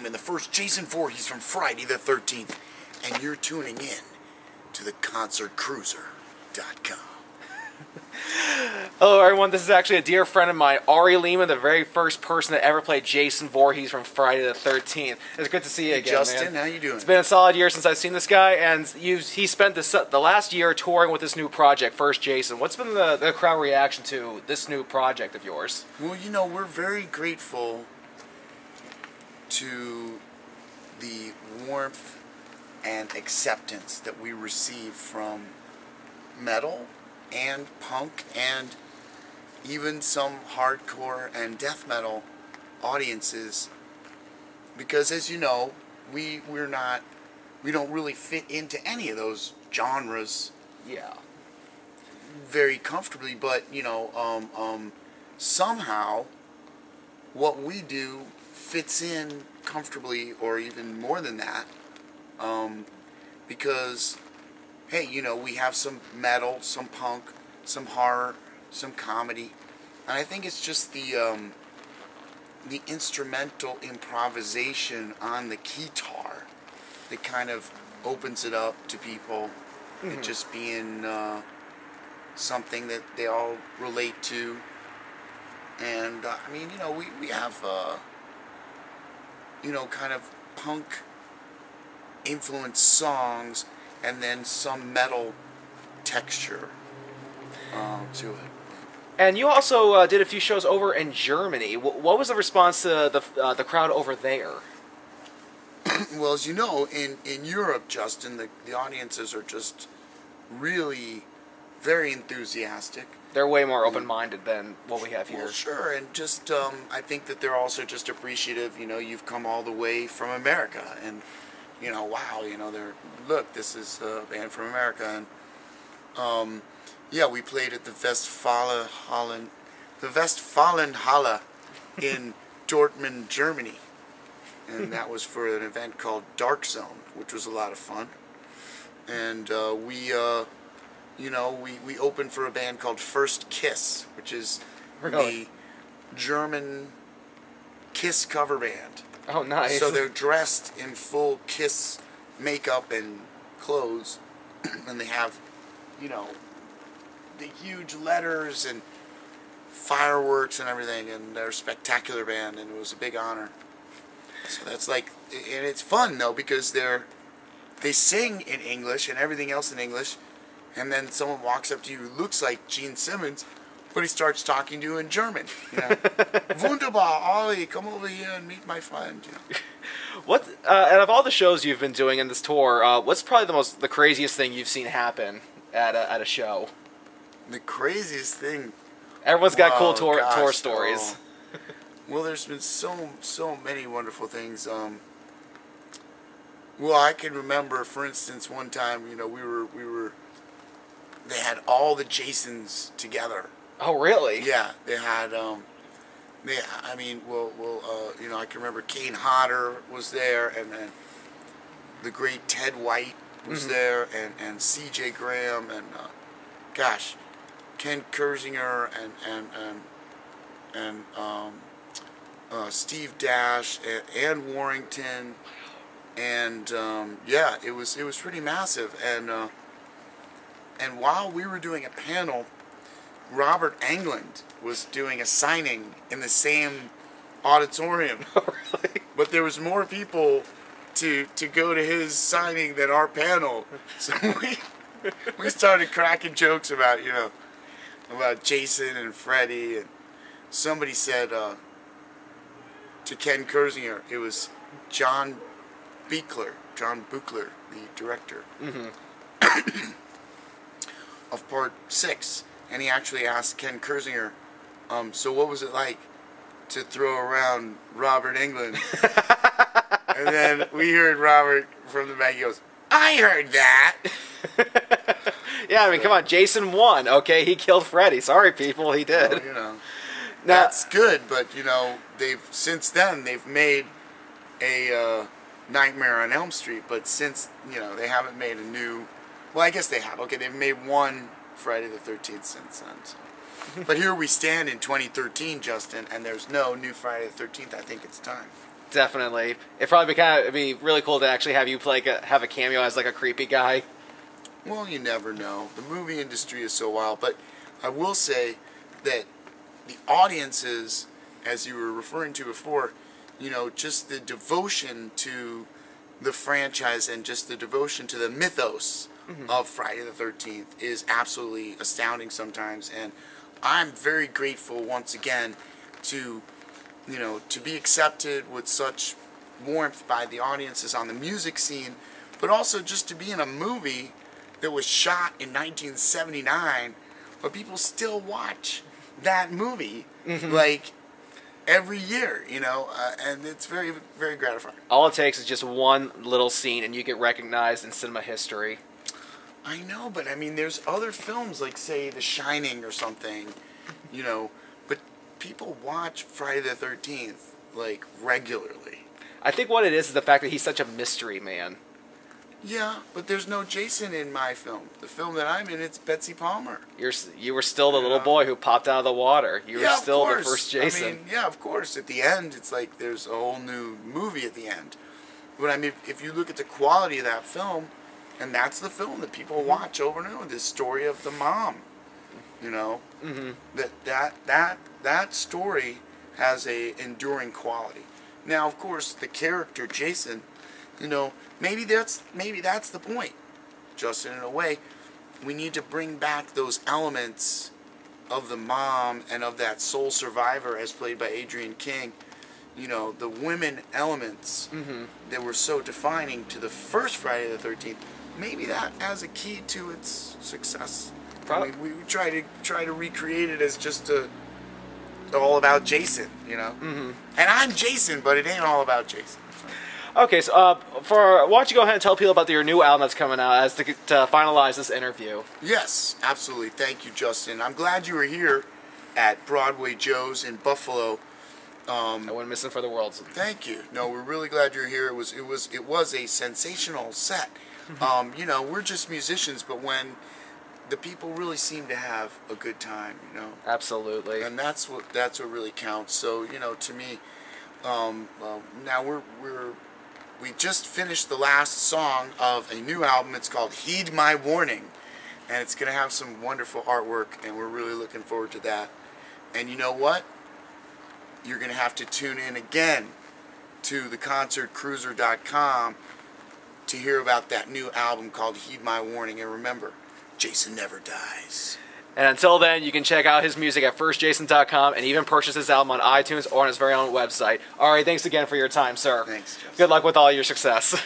Lehman, the first Jason Voorhees from Friday the 13th, and you're tuning in to the ConcertCruizer.com. Hello everyone, this is actually a dear friend of mine, Ari Lehman, the very first person that ever played Jason Voorhees from Friday the 13th. It's good to see you again, Justin, man. how you doing? It's been a solid year since I've seen this guy, and he spent the last year touring with this new project, First Jason. What's been the crowd reaction to this new project of yours? Well, you know, we're very grateful to the warmth and acceptance that we receive from metal and punk and even some hardcore and death metal audiences, because as you know, we don't really fit into any of those genres very comfortably, but you know, somehow what we do fits in comfortably, or even more than that, because hey, you know, we have some metal, some punk, some horror, some comedy, and I think it's just the instrumental improvisation on the guitar that kind of opens it up to people, it just being something that they all relate to. And I mean, you know, we have you know, kind of punk influenced songs, and then some metal texture to it. And you also did a few shows over in Germany. What was the response to the crowd over there? Well, as you know, in Europe, Justin, the audiences are just really very enthusiastic. They're way more open-minded than what we have here. Well, sure, and just I think that they're also just appreciative. You know, you've come all the way from America, and you know, wow, you know, look, this is a band from America, and yeah, we played at the Westfalenhalle in Dortmund, Germany, and that was for an event called Dark Zone, which was a lot of fun, and you know, we opened for a band called First Kiss, which is the German Kiss cover band. Oh, nice. So they're dressed in full Kiss makeup and clothes, and they have, you know, the huge letters and fireworks and everything, and they're a spectacular band, and it was a big honor. So that's like, and it's fun though, because they sing in English and everything else in English, and then someone walks up to you who looks like Gene Simmons, but he starts talking to you in German. You know? Wunderbar, Ari, come over here and meet my friend. You know? Out of all the shows you've been doing in this tour, what's probably the craziest thing you've seen happen at a show? The craziest thing. Everyone's got cool tour stories. Oh. Well, there's been so many wonderful things. Well, I can remember, for instance, one time, you know, they had all the Jasons together. Oh, really? Yeah, they had. I mean, you know, I can remember Kane Hodder was there, and then the great Ted White was there, and C.J. Graham, and gosh, Ken Kersinger, and Steve Dash, and Ann Warrington, and yeah, it was pretty massive, and while we were doing a panel, Robert Englund was doing a signing in the same auditorium. Oh, really? But there was more people to go to his signing than our panel. So we started cracking jokes about, you know, about Jason and Freddie, and somebody said to Ken Kersinger, it was John Buechler, the director. Of Part 6, and he actually asked Ken Kersinger, so what was it like to throw around Robert Englund? And then we heard Robert from the back, he goes, I heard that! Yeah, I mean, come on, Jason won, okay? He killed Freddy. Sorry, people, he did. Well, you know, that's good, but, you know, since then, they've made a Nightmare on Elm Street, but since, you know, they haven't made a new... Well, I guess they have. Okay, they've made one Friday the 13th since then. So. But here we stand in 2013, Justin, and there's no new Friday the 13th. I think it's time. Definitely. It'd be really cool to actually have you have a cameo as like a creepy guy. Well, you never know. The movie industry is so wild, but I will say that the audiences, as you were referring to before, you know, just the devotion to the franchise and just the devotion to the mythos of Friday the 13th is absolutely astounding sometimes, and I'm very grateful once again to, you know, to be accepted with such warmth by the audiences on the music scene, but also just to be in a movie that was shot in 1979, but people still watch that movie like every year, you know, and it's very, very gratifying. All it takes is just one little scene, and you get recognized in cinema history. I know, but I mean, there's other films like, say, The Shining or something, you know, but people watch Friday the 13th like regularly. I think what it is the fact that he's such a mystery man. Yeah, but there's no Jason in my film. The film that I'm in, it's Betsy Palmer. You were still the little boy who popped out of the water. You were still the first Jason. I mean, yeah, of course. At the end, it's like there's a whole new movie at the end. But I mean, if you look at the quality of that film, and that's the film that people watch over and over, this story of the mom, you know, that story has a enduring quality. Now, of course, the character Jason, you know, maybe that's the point, Justin. In a way, we need to bring back those elements of the mom and of that sole survivor, as played by Adrienne King. You know, the women elements that were so defining to the first Friday the 13th. Maybe that has a key to its success. Probably. We try to recreate it as just all about Jason, you know. And I'm Jason, but it ain't all about Jason. Okay, so why don't you go ahead and tell people about your new album that's coming out as to finalize this interview. Yes, absolutely. Thank you, Justin. I'm glad you were here at Broadway Joe's in Buffalo. I wouldn't miss it for the world. Thank you. No, we're really glad you're here. It was a sensational set. You know, we're just musicians, but when the people really seem to have a good time, you know. Absolutely. And that's what really counts. So, you know, to me, now we just finished the last song of a new album. It's called Heed My Warning, and it's going to have some wonderful artwork, and we're really looking forward to that. And you know what? You're going to have to tune in again to theconcertcruiser.com to hear about that new album called Heed My Warning. And remember, Jason never dies. And until then, you can check out his music at firstjason.com and even purchase his album on iTunes or on his very own website. Ari, thanks again for your time, sir. Thanks, Justin. Good luck with all your success.